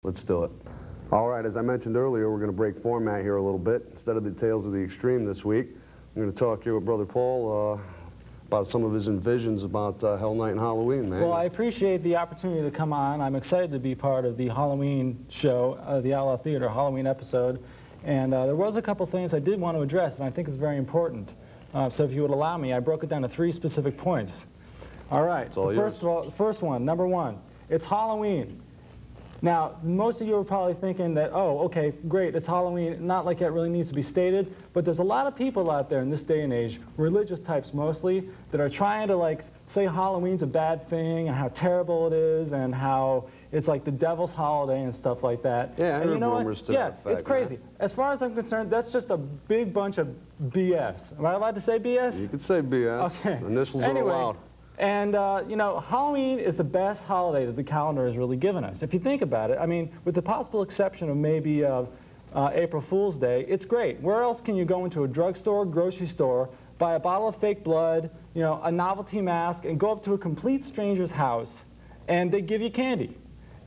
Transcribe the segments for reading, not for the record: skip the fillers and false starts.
Let's do it. All right, as I mentioned earlier, we're going to break format here a little bit. Instead of the Tales of the Extreme this week, I'm going to talk here with Brother Paul about some of his envisions about Hell Night and Halloween, man. Well, I appreciate the opportunity to come on. I'm excited to be part of the Halloween show, the Outlaw Theater Halloween episode. And there was a couple things I did want to address, and I think it's very important. So if you would allow me, I broke it down to 3 specific points. All right. The first one, number 1, it's Halloween. Now, most of you are probably thinking that, oh, okay, great, it's Halloween, not like that really needs to be stated, but there's a lot of people out there in this day and age, religious types mostly, that are trying to, like, say Halloween's a bad thing and how terrible it is and how it's like the devil's holiday and stuff like that. Yeah, I heard rumors to that effect. Yeah, it's crazy. Man. As far as I'm concerned, that's just a big bunch of BS. Am I allowed to say BS? You could say BS. Okay. Initials are allowed. And, you know, Halloween is the best holiday that the calendar has really given us. If you think about it, I mean, with the possible exception of maybe April Fool's Day, it's great. Where else can you go into a drugstore, grocery store, buy a bottle of fake blood, you know, a novelty mask, and go up to a complete stranger's house, and they give you candy?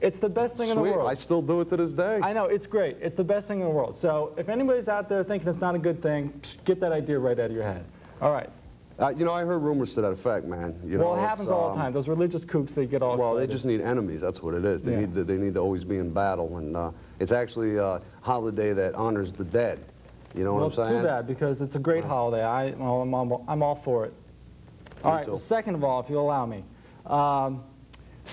It's the best thing in the world. I still do it to this day. I know, it's great. It's the best thing in the world. So if anybody's out there thinking it's not a good thing, get that idea right out of your head. All right. You know, I heard rumors to that effect, man. Well, it happens all the time. Those religious kooks, they get all excited. Well, they just need enemies. That's what it is. They need to always be in battle, and it's actually a holiday that honors the dead. You know what I'm saying? Well, it's too bad, because it's a great holiday. I'm all for it. All right. Well, second of all, if you'll allow me,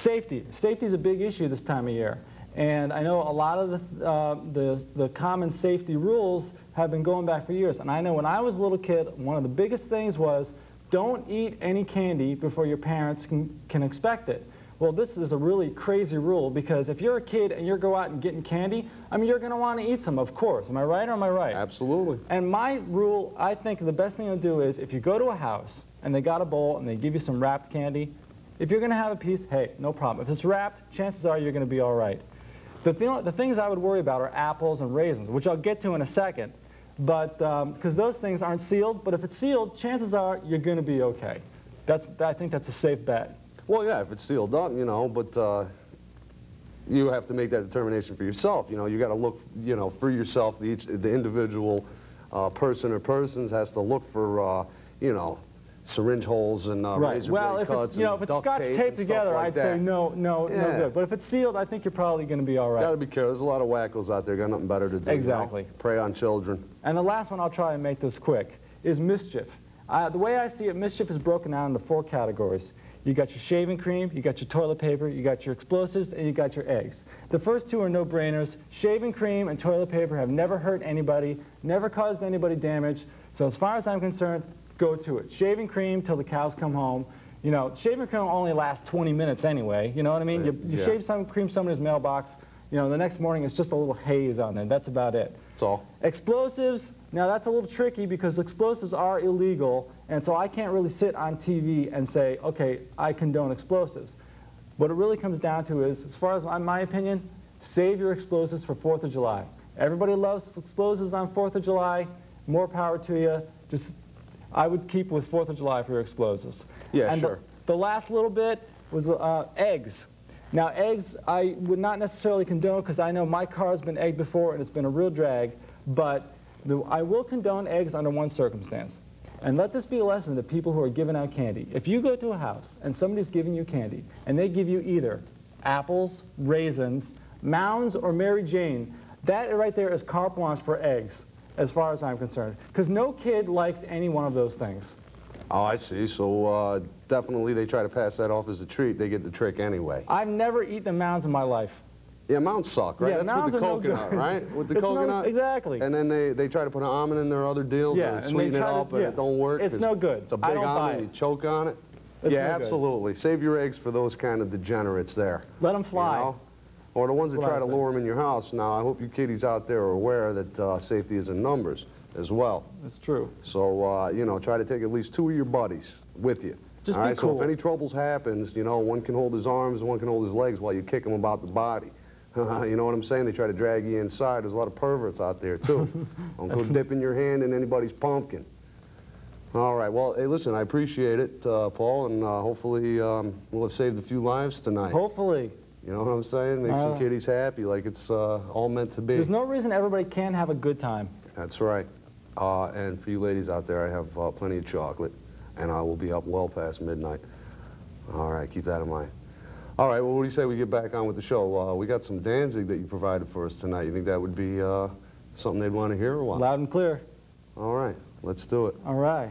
safety. Safety is a big issue this time of year, and I know a lot of the common safety rules have been going back for years. And I know when I was a little kid, one of the biggest things was don't eat any candy before your parents can expect it. Well, this is a really crazy rule, because if you're a kid and you go out and getting candy, I mean, you're going to want to eat some, of course. Am I right or am I right? Absolutely. And my rule, I think the best thing to do is if you go to a house and they got a bowl and they give you some wrapped candy, if you're going to have a piece, hey, no problem. If it's wrapped, chances are you're going to be all right. The things I would worry about are apples and raisins, which I'll get to in a second. But because those things aren't sealed, but if it's sealed, chances are you're going to be okay. I think that's a safe bet. Well, yeah, if it's sealed up, you know, but you have to make that determination for yourself. You know, you got to look, you know, for yourself. The individual person or persons has to look for, you know, syringe holes and razor blade cuts. You know, if it's scotch taped together, I'd say no good. But if it's sealed, I think you're probably going to be all right. Got to be careful. There's a lot of wackos out there. Got nothing better to do. Exactly. You know? Prey on children. And the last one, I'll try and make this quick, is mischief. The way I see it, mischief is broken down into 4 categories. You got your shaving cream, you got your toilet paper, you got your explosives, and you got your eggs. The first 2 are no-brainers. Shaving cream and toilet paper have never hurt anybody, never caused anybody damage. So as far as I'm concerned, go to it. Shaving cream till the cows come home. You know, shaving cream only lasts 20 minutes anyway. You know what I mean? You shave some cream somebody's mailbox. You know, the next morning it's just a little haze on there. That's about it. That's all. Explosives. Now that's a little tricky because explosives are illegal, and so I can't really sit on TV and say, okay, I condone explosives. What it really comes down to is, as far as my opinion, save your explosives for 4th of July. Everybody loves explosives on 4th of July. More power to you. I would keep with 4th of July for your explosives. Yeah, and sure. The last little bit was eggs. Now, eggs I would not necessarily condone, because I know my car's been egged before and it's been a real drag, but I will condone eggs under one circumstance. And let this be a lesson to people who are giving out candy. If you go to a house and somebody's giving you candy, and they give you either apples, raisins, Mounds, or Mary Jane, that right there is carte blanche for eggs, as far as I'm concerned. Because no kid likes any one of those things. Oh, I see. So definitely they try to pass that off as a treat. They get the trick anyway. I've never eaten Mounds in my life. Yeah, Mounds suck, right? Yeah, that's with the coconut, right? With the coconut? Exactly. And then they try to put an almond in their other deal to sweeten it up, and it don't work. It's no good. It's a big almond, you choke on it. Yeah, absolutely. Save your eggs for those kind of degenerates there. Let them fly. You know? Or the ones that try to lure them in your house. Now, I hope you kiddies out there are aware that safety is in numbers as well. That's true. So, you know, try to take at least 2 of your buddies with you. Just all right? be cool. So if any troubles happens, you know, one can hold his arms, one can hold his legs while you kick him about the body. You know what I'm saying? They try to drag you inside. There's a lot of perverts out there, too. Don't go dipping your hand in anybody's pumpkin. All right. Well, hey, listen, I appreciate it, Paul, and hopefully we'll have saved a few lives tonight. Hopefully. You know what I'm saying? Make some kiddies happy like it's all meant to be. There's no reason everybody can't have a good time. That's right. And for you ladies out there, I have plenty of chocolate, and I will be up well past midnight. All right, keep that in mind. All right, well, what do you say we get back on with the show? We got some Danzig that you provided for us tonight. You think that would be something they'd want to hear or what? Loud and clear. All right, let's do it. All right.